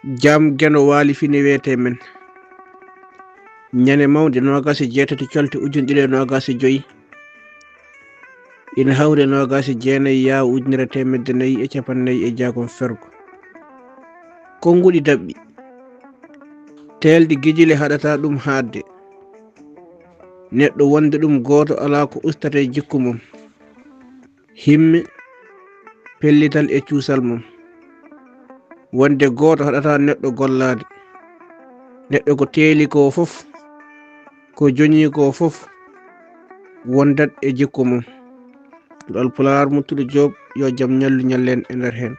jam geno waali fini wete men ñane mawde nogasi jeetati colte ujunɗiɗi e nogasi joyi ina hawre nogasi jeenayi yaw ujunere temedde nayyi e capannayyi e jagom fergo konguɗi dabɓi telɗi gijile haɗata ɗum haadde neɗɗo wonde ɗum goto ala ko ustate jikku mum himme pellital e cuusal mum wonde goto haɗata neɗɗo gollade neɗɗo ko teeli ko fof ko joñi ko fof wondat e jikku mum Duɗal Pulaar Murtuɗo Joob yo jaam ñallu ñallen e nder hen